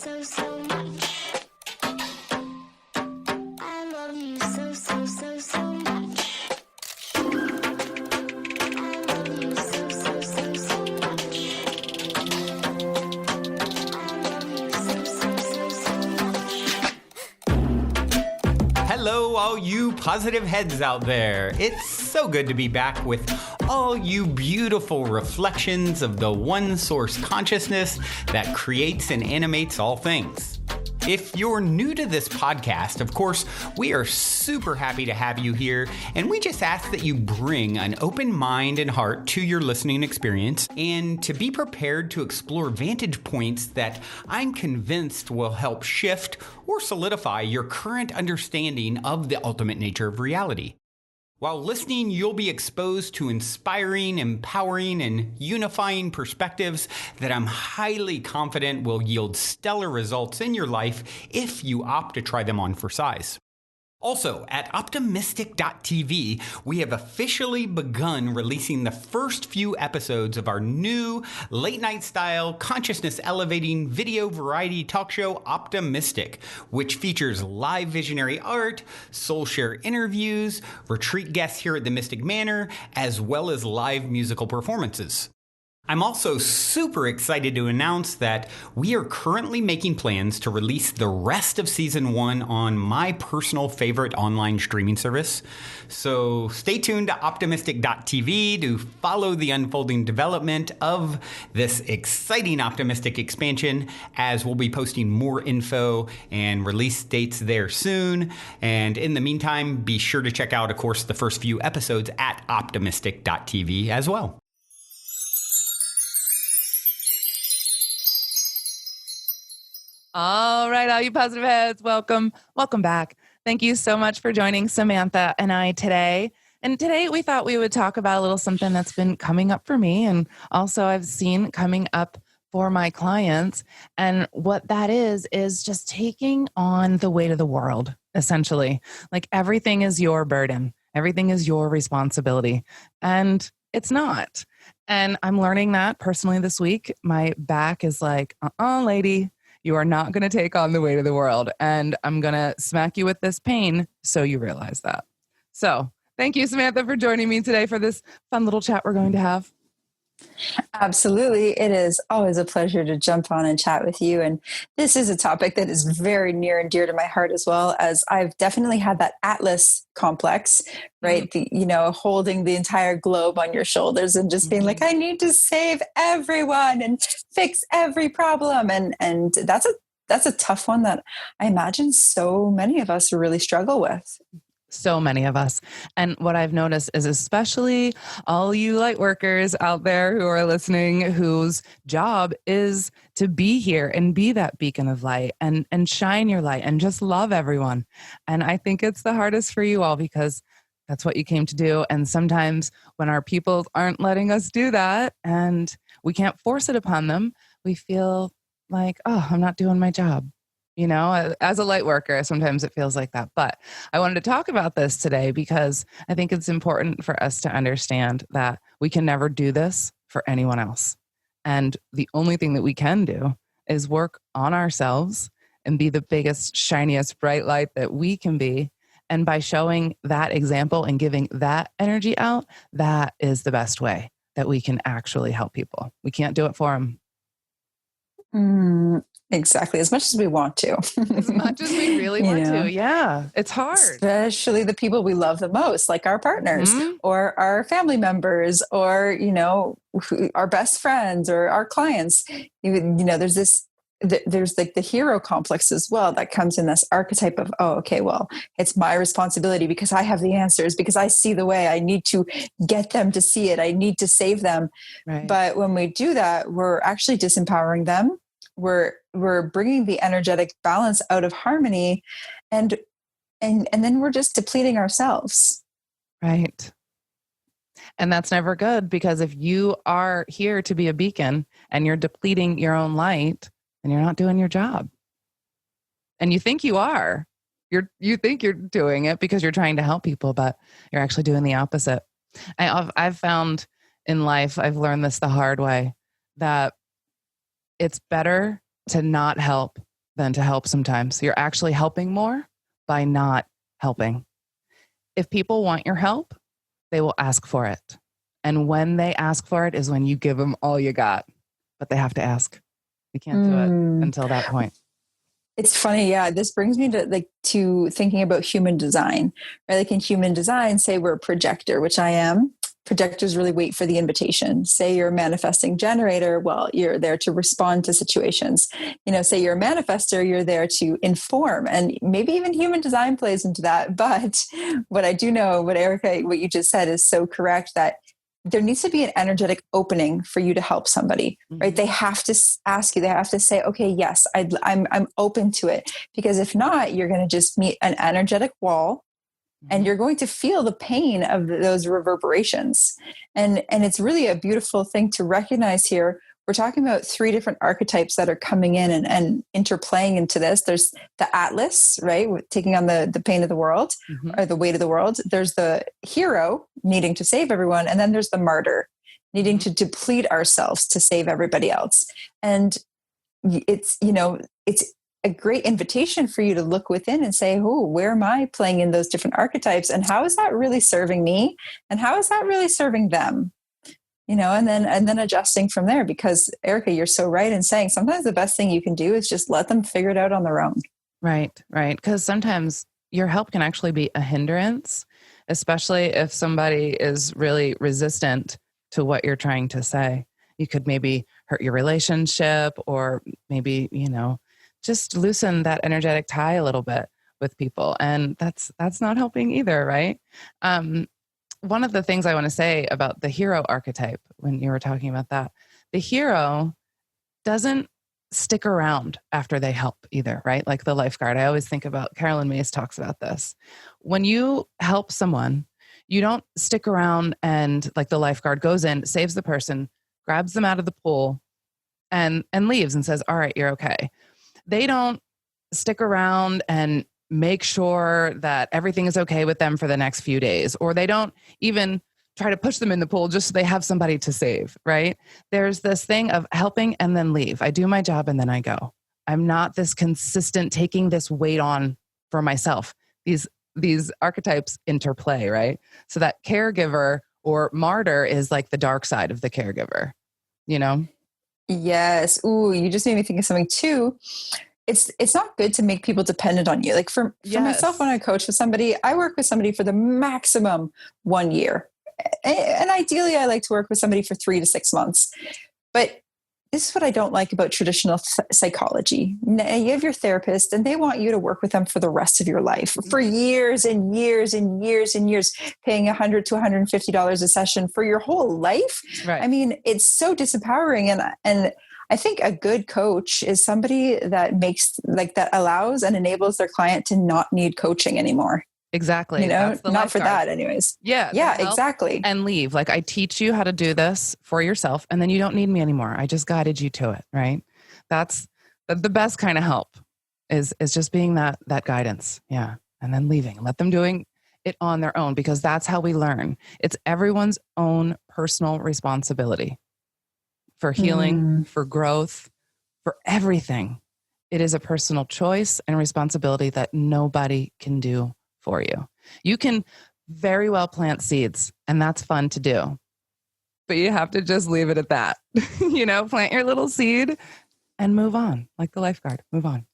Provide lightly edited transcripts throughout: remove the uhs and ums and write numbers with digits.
so much. I love you so much. I love you so much. I love you so much. Hello, all you positive heads out there. It's so good to be back with all you beautiful reflections of the one source consciousness that creates and animates all things. If you're new to this podcast, of course, we are super happy to have you here, and we just ask that you bring an open mind and heart to your listening experience and to be prepared to explore vantage points that I'm convinced will help shift or solidify your current understanding of the ultimate nature of reality. While listening, you'll be exposed to inspiring, empowering, and unifying perspectives that I'm highly confident will yield stellar results in your life if you opt to try them on for size. Also, at optimistic.tv, we have officially begun releasing the first few episodes of our new late-night style, consciousness-elevating video variety talk show, Optimistic, which features live visionary art, soul share interviews, retreat guests here at the Mystic Manor, as well as live musical performances. I'm also super excited to announce that we are currently making plans to release the rest of Season 1 on my personal favorite online streaming service. So stay tuned to optimistic.tv to follow the unfolding development of this exciting Optimistic expansion, as we'll be posting more info and release dates there soon. And in the meantime, be sure to check out, of course, the first few episodes at optimistic.tv as well. All right, all you positive heads, welcome back. Thank you so much for joining Samantha and I today. And today we thought we would talk about a little something that's been coming up for me, and also I've seen coming up for my clients. And what that is just taking on the weight of the world, essentially. Like everything is your burden. Everything is your responsibility. And it's not. And I'm learning that personally this week. My back is like, lady. You are not going to take on the weight of the world. And I'm going to smack you with this pain so you realize that. So thank you, Samantha, for joining me today for this fun little chat we're going to have. Absolutely. It is always a pleasure to jump on and chat with you. And this is a topic that is very near and dear to my heart, as well, as I've definitely had that Atlas complex, right? Holding the entire globe on your shoulders and just being like, I need to save everyone and fix every problem. And that's a tough one that I imagine so many of us really struggle with. So many of us. And what I've noticed is, especially all you light workers out there who are listening, whose job is to be here and be that beacon of light and shine your light and just love everyone. And I think it's the hardest for you all because that's what you came to do. And sometimes when our people aren't letting us do that and we can't force it upon them, we feel like, oh, I'm not doing my job. You know, as a light worker, sometimes it feels like that. But I wanted to talk about this today because I think it's important for us to understand that we can never do this for anyone else. And the only thing that we can do is work on ourselves and be the biggest, shiniest, bright light that we can be. And by showing that example and giving that energy out, that is the best way that we can actually help people. We can't do it for them. Exactly. As much as we want to. As much as we really want to. Yeah. It's hard. Especially the people we love the most, like our partners or our family members or, our best friends or our clients. There's like the hero complex as well that comes in this archetype of, oh, okay, well, it's my responsibility because I have the answers, because I see the way. I need to get them to see it. I need to save them. Right. But when we do that, we're actually disempowering them. We're bringing the energetic balance out of harmony, and then we're just depleting ourselves. Right. And that's never good, because if you are here to be a beacon and you're depleting your own light, then you're not doing your job. And you think you are. You think you're doing it because you're trying to help people, but you're actually doing the opposite. I've found in life, I've learned this the hard way, that it's better to not help than to help sometimes. You're actually helping more by not helping. If people want your help, they will ask for it. And when they ask for it is when you give them all you got. But they have to ask. You can't do it until that point. It's funny, yeah. This brings me to thinking about human design. Right? Like in human design, say we're a projector, which I am. Projectors really wait for the invitation. Say you're a manifesting generator, well, you're there to respond to situations. Say you're a manifester, you're there to inform, and maybe even human design plays into that. But what I do know, Erica, what you just said is so correct, that there needs to be an energetic opening for you to help somebody, right? They have to ask you, they have to say, okay, yes, I'm open to it. Because if not, you're going to just meet an energetic wall, and you're going to feel the pain of those reverberations. And it's really a beautiful thing to recognize here. We're talking about 3 different archetypes that are coming in and interplaying into this. There's the Atlas, right? Taking on the pain of the world or the weight of the world. There's the hero needing to save everyone. And then there's the martyr needing to deplete ourselves to save everybody else. And it's a great invitation for you to look within and say, oh, where am I playing in those different archetypes? And how is that really serving me? And how is that really serving them? And then adjusting from there, because Erica, you're so right in saying sometimes the best thing you can do is just let them figure it out on their own. Right. Because sometimes your help can actually be a hindrance, especially if somebody is really resistant to what you're trying to say. You could maybe hurt your relationship, or maybe, just loosen that energetic tie a little bit with people. And that's not helping either, right? One of the things I want to say about the hero archetype, when you were talking about that, the hero doesn't stick around after they help either, right? Like the lifeguard. I always think about, Carolyn Mays talks about this. When you help someone, you don't stick around and, like, the lifeguard goes in, saves the person, grabs them out of the pool and leaves and says, all right, you're okay. They don't stick around and make sure that everything is okay with them for the next few days, or they don't even try to push them in the pool just so they have somebody to save, right? There's this thing of helping and then leave. I do my job and then I go. I'm not this consistent taking this weight on for myself. These archetypes interplay, right? So that caregiver or martyr is like the dark side of the caregiver, Yes. Ooh, you just made me think of something too. It's not good to make people dependent on you. Like for myself, when I coach with somebody, I work with somebody for the maximum 1 year. And ideally I like to work with somebody for 3 to 6 months. But this is what I don't like about traditional psychology. You have your therapist and they want you to work with them for the rest of your life, for years and years and years and years, paying $100 to $150 a session for your whole life. Right. I mean, it's so disempowering. And I think a good coach is somebody that that allows and enables their client to not need coaching anymore. Exactly. Not for that anyways. Yeah, exactly. And leave. Like, I teach you how to do this for yourself, and then you don't need me anymore. I just guided you to it. Right. That's the best kind of help is just being that guidance. Yeah. And then leaving and let them doing it on their own, because that's how we learn. It's everyone's own personal responsibility for healing, for growth, for everything. It is a personal choice and responsibility that nobody can do for you. You can very well plant seeds, and that's fun to do, but you have to just leave it at that. Plant your little seed and move on, like the lifeguard, move on.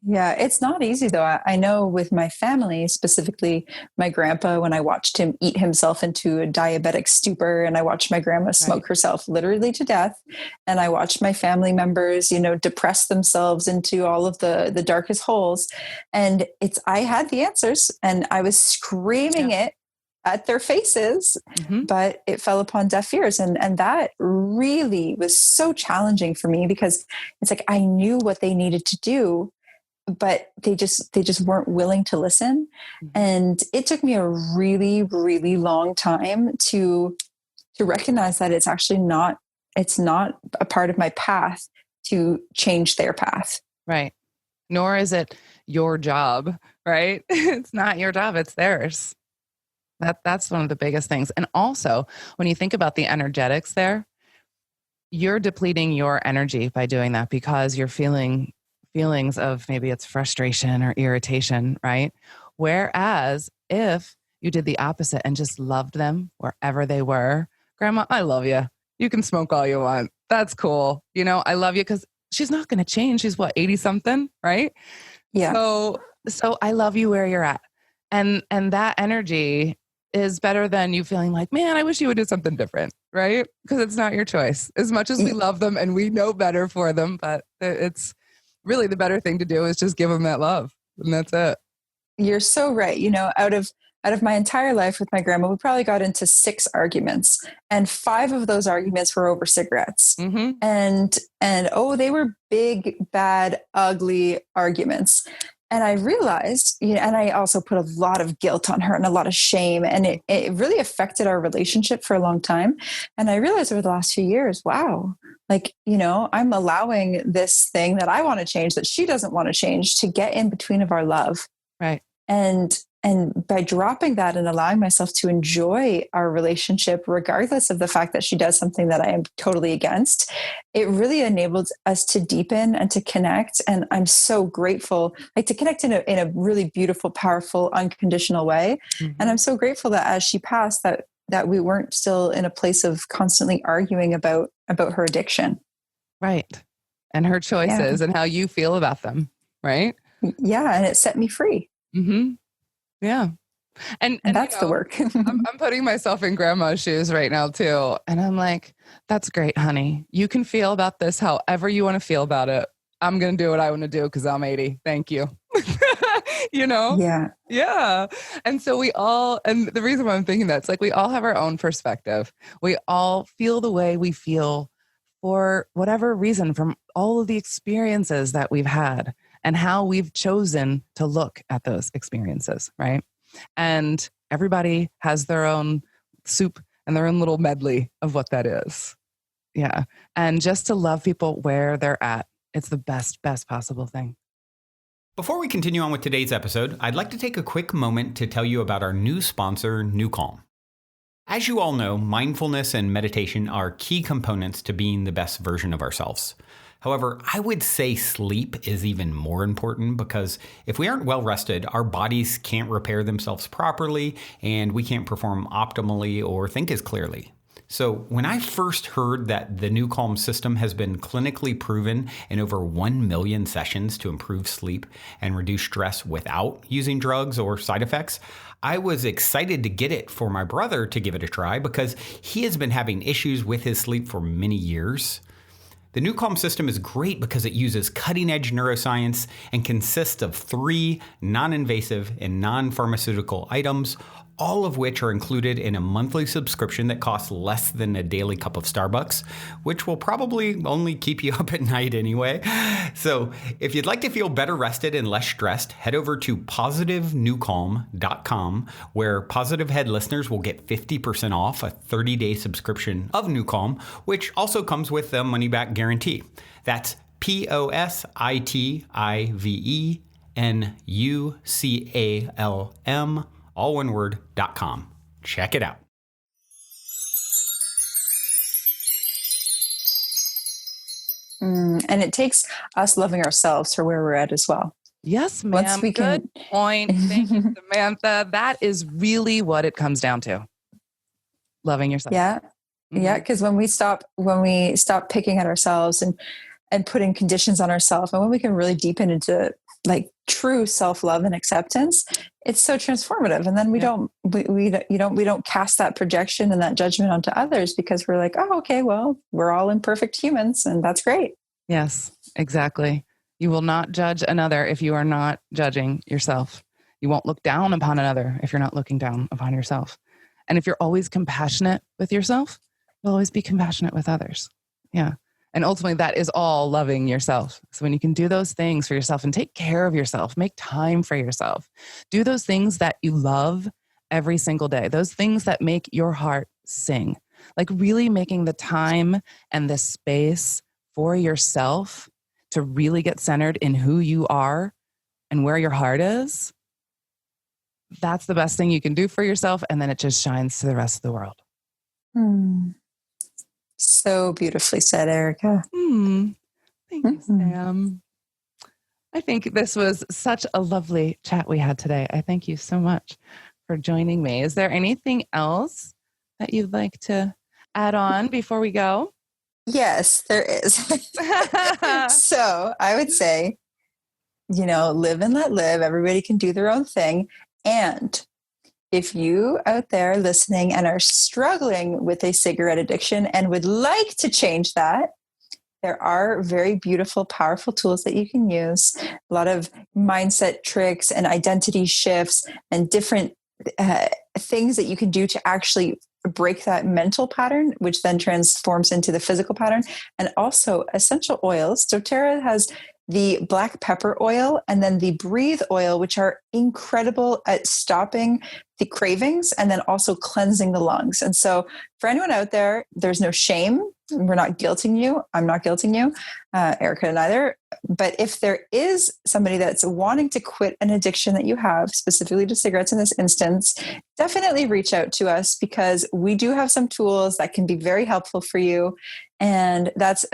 Yeah, it's not easy though. I know with my family, specifically my grandpa, when I watched him eat himself into a diabetic stupor, and I watched my grandma smoke herself literally to death. And I watched my family members, depress themselves into all of the darkest holes. And I had the answers and I was screaming it at their faces, but it fell upon deaf ears. And that really was so challenging for me, because it's like, I knew what they needed to do, but they just weren't willing to listen. And it took me a really, really long time to recognize that it's not a part of my path to change their path. Right. Nor is it your job, right? It's not your job, it's theirs. That's one of the biggest things. And also, when you think about the energetics there, you're depleting your energy by doing that, because you're feeling feelings of maybe it's frustration or irritation, right? Whereas if you did the opposite and just loved them wherever they were, Grandma, I love you. You can smoke all you want. That's cool. I love you because she's not going to change. She's what, 80 something, right? Yeah. So I love you where you're at. And that energy is better than you feeling like, man, I wish you would do something different, right? Because it's not your choice. As much as we love them and we know better for them, but it's really the better thing to do is just give them that love. And that's it. You're so right. Out of my entire life with my grandma, we probably got into 6 arguments, and 5 of those arguments were over cigarettes. Mm-hmm. And they were big, bad, ugly arguments. And I realized, and I also put a lot of guilt on her and a lot of shame, and it really affected our relationship for a long time. And I realized over the last few years, wow, I'm allowing this thing that I want to change, that she doesn't want to change, to get in between of our love. Right. And by dropping that and allowing myself to enjoy our relationship, regardless of the fact that she does something that I am totally against, it really enabled us to deepen and to connect. And I'm so grateful, to connect in a really beautiful, powerful, unconditional way. Mm-hmm. And I'm so grateful that as she passed, that we weren't still in a place of constantly arguing about her addiction. Right. And her choices and how you feel about them. Right. Yeah. And it set me free. Mm-hmm. Yeah. And that's the work. I'm putting myself in grandma's shoes right now too. And I'm like, that's great, honey. You can feel about this however you want to feel about it. I'm going to do what I want to do because I'm 80. Thank you. Yeah. Yeah. And so and the reason why I'm thinking that, it's we all have our own perspective. We all feel the way we feel for whatever reason from all of the experiences that we've had and how we've chosen to look at those experiences, right? And everybody has their own soup and their own little medley of what that is. Yeah. And just to love people where they're at, it's the best possible thing. Before we continue on with today's episode, I'd like to take a quick moment to tell you about our new sponsor, NewCalm. As you all know, mindfulness and meditation are key components to being the best version of ourselves. However, I would say sleep is even more important because if we aren't well rested, our bodies can't repair themselves properly and we can't perform optimally or think as clearly. So when I first heard that the NewCalm system has been clinically proven in over 1 million sessions to improve sleep and reduce stress without using drugs or side effects, I was excited to get it for my brother to give it a try because he has been having issues with his sleep for many years. The NewCalm system is great because it uses cutting-edge neuroscience and consists of 3 non-invasive and non-pharmaceutical items, all of which are included in a monthly subscription that costs less than a daily cup of Starbucks, which will probably only keep you up at night anyway. So if you'd like to feel better rested and less stressed, head over to positivenewcalm.com, where Positive Head listeners will get 50% off a 30-day subscription of NewCalm, which also comes with a money-back guarantee. That's positivenucalm, all one word, .com. Check it out. And it takes us loving ourselves for where we're at as well. Yes, ma'am. Once we can... Good point. Thank you, Samantha. That is really what it comes down to. Loving yourself. Yeah. Mm-hmm. Yeah. Because when we stop picking at ourselves and putting conditions on ourselves, and when we can really deepen into true self-love and acceptance, it's so transformative. And then we don't cast that projection and that judgment onto others because we're like, oh, okay, well, we're all imperfect humans and that's great. Yes, exactly. You will not judge another if you are not judging yourself. You won't look down upon another if you're not looking down upon yourself. And if you're always compassionate with yourself, you'll always be compassionate with others. Yeah. And ultimately, that is all loving yourself. So when you can do those things for yourself and take care of yourself, make time for yourself, do those things that you love every single day, those things that make your heart sing, really making the time and the space for yourself to really get centered in who you are and where your heart is. That's the best thing you can do for yourself. And then it just shines to the rest of the world. So beautifully said, Erica. Thank you, Sam. I think this was such a lovely chat we had today. I thank you so much for joining me. Is there anything else that you'd like to add on before we go? Yes, there is. So I would say, live and let live. Everybody can do their own thing. And if you out there listening and are struggling with a cigarette addiction and would like to change that, there are very beautiful, powerful tools that you can use. A lot of mindset tricks and identity shifts and different things that you can do to actually break that mental pattern, which then transforms into the physical pattern. And also essential oils. doTERRA has the black pepper oil and then the breathe oil, which are incredible at stopping the cravings and then also cleansing the lungs. And so for anyone out there, there's no shame. We're not guilting you. I'm not guilting you. Erica neither. But if there is somebody that's wanting to quit an addiction that you have, specifically to cigarettes in this instance, definitely reach out to us because we do have some tools that can be very helpful for you. And that's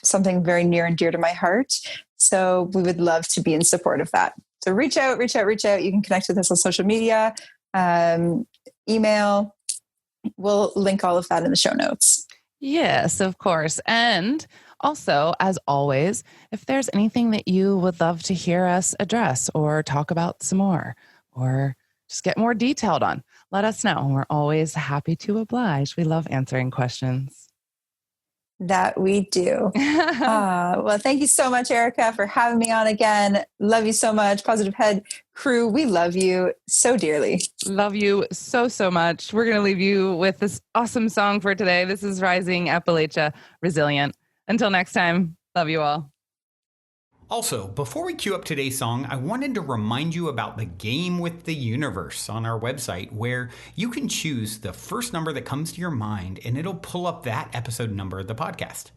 something very near and dear to my heart. So we would love to be in support of that. So reach out. You can connect with us on social media, email. We'll link all of that in the show notes. Yes, of course. And also, as always, if there's anything that you would love to hear us address or talk about some more or just get more detailed on, let us know. We're always happy to oblige. We love answering questions. That we do. Well, thank you so much, Erica, for having me on again. Love you so much. Positive Head crew, we love you so dearly. Love you so, so much. We're going to leave you with this awesome song for today. This is Rising Appalachia, Resilient. Until next time, love you all. Also, before we cue up today's song, I wanted to remind you about the game with the universe on our website, where you can choose the first number that comes to your mind and it'll pull up that episode number of the podcast.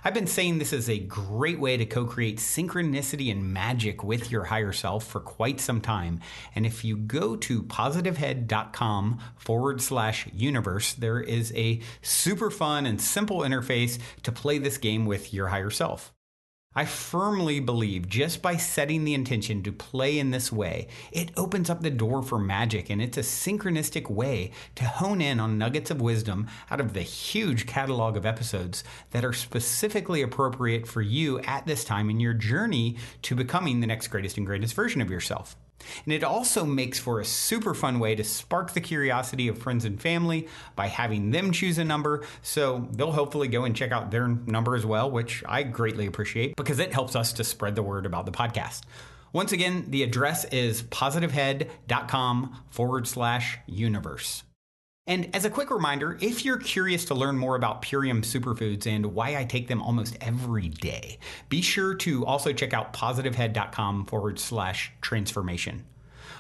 I've been saying this is a great way to co-create synchronicity and magic with your higher self for quite some time. And if you go to positivehead.com/universe, there is a super fun and simple interface to play this game with your higher self. I firmly believe just by setting the intention to play in this way, it opens up the door for magic, and it's a synchronistic way to hone in on nuggets of wisdom out of the huge catalog of episodes that are specifically appropriate for you at this time in your journey to becoming the next greatest and greatest version of yourself. And it also makes for a super fun way to spark the curiosity of friends and family by having them choose a number, so they'll hopefully go and check out their number as well, which I greatly appreciate because it helps us to spread the word about the podcast. Once again, the address is positivehead.com/universe. And as a quick reminder, if you're curious to learn more about Purium superfoods and why I take them almost every day, be sure to also check out positivehead.com/transformation.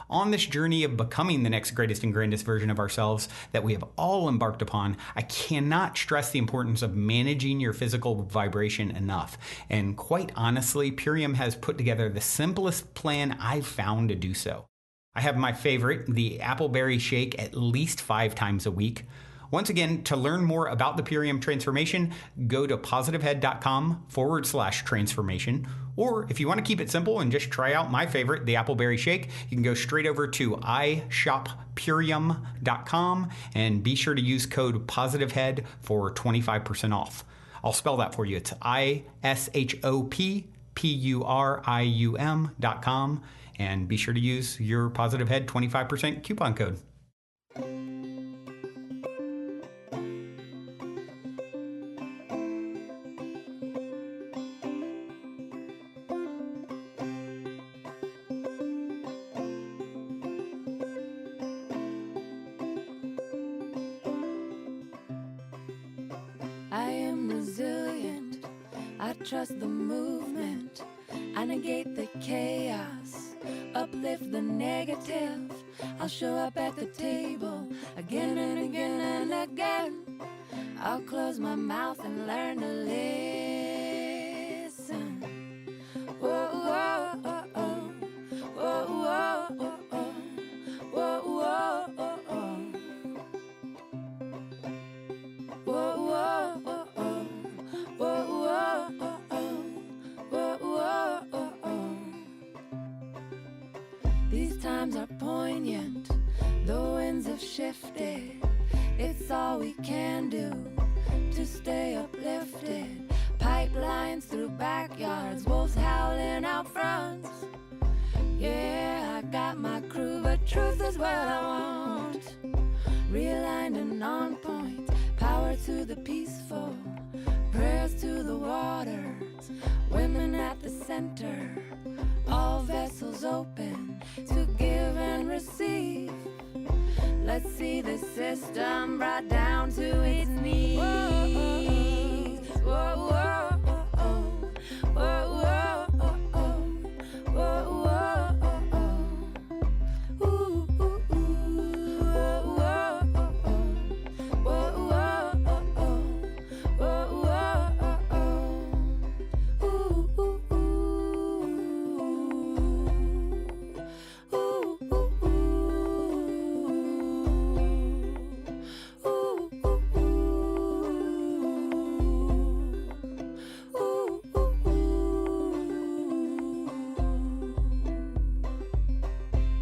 On this journey of becoming the next greatest and grandest version of ourselves that we have all embarked upon, I cannot stress the importance of managing your physical vibration enough. And quite honestly, Purium has put together the simplest plan I've found to do so. I have my favorite, the appleberry shake, at least 5 times a week. Once again, to learn more about the Purium transformation, go to positivehead.com/transformation. Or if you want to keep it simple and just try out my favorite, the appleberry shake, you can go straight over to ishoppurium.com and be sure to use code positivehead for 25% off. I'll spell that for you. It's ishoppurium.com. And be sure to use your Positive Head 25% coupon code. I am resilient. I trust the movement. I negate the chaos, uplift the negative. I'll show up at the table again and again and again. I'll close my mouth and learn to listen. Whoa, whoa, oh, oh. Whoa, whoa, oh, oh. Whoa, whoa, oh, oh. Whoa, whoa, oh, oh. Whoa, whoa, oh, oh. Whoa, whoa, oh, oh. times are poignant, the winds have shifted. It's all we can do to stay uplifted. Pipelines through backyards, wolves howling out fronts. Yeah, I got my crew, but truth is what I want. Realigned and on point, power to the peaceful, prayers to the waters, women at the center, all vessels open to give and receive. Let's see the system brought down to its knees. Whoa, whoa, whoa, whoa, whoa, whoa, whoa, whoa, ooh, ooh, ooh, whoa, whoa, whoa, whoa, whoa, ooh, ooh, ooh, ooh, ooh, ooh.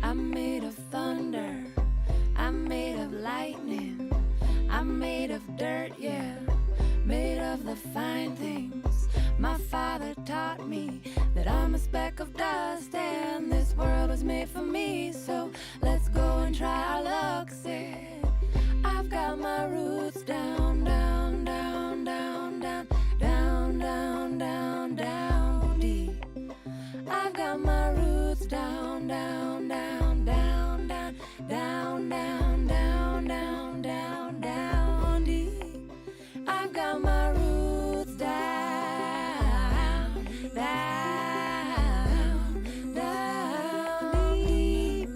I'm made of thunder, I'm made of lightning, I'm made of dirt, yeah, made of the fine things. My father taught me that I'm a speck of dust and this world was made for me. So let's go and try our luck, said I've got my roots down, down, down, down, down, down, down, down, down deep. I've got my roots down, down, down, down, down, down, down, down, down, down, down deep. I've got my roots down, down, down deep.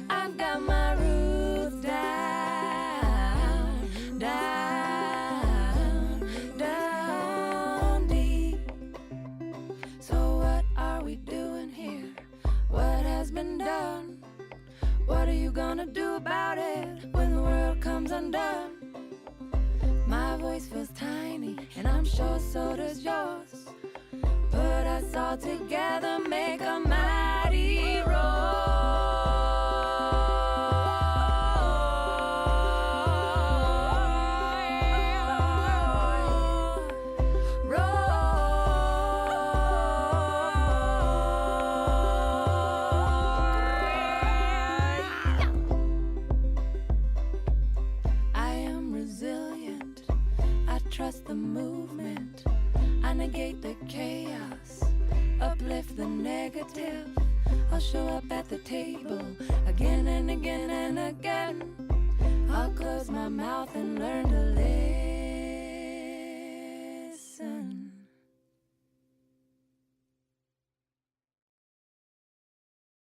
I've got my roots down, down, down deep. So what are we doing here? What has been done? What are you gonna do about it when the world comes undone? My voice feels tiny, and I'm sure so does yours. Put us all together, make a mighty trust the movement. I negate the chaos, uplift the negative. I'll show up at the table again and again and again. I'll close my mouth and learn to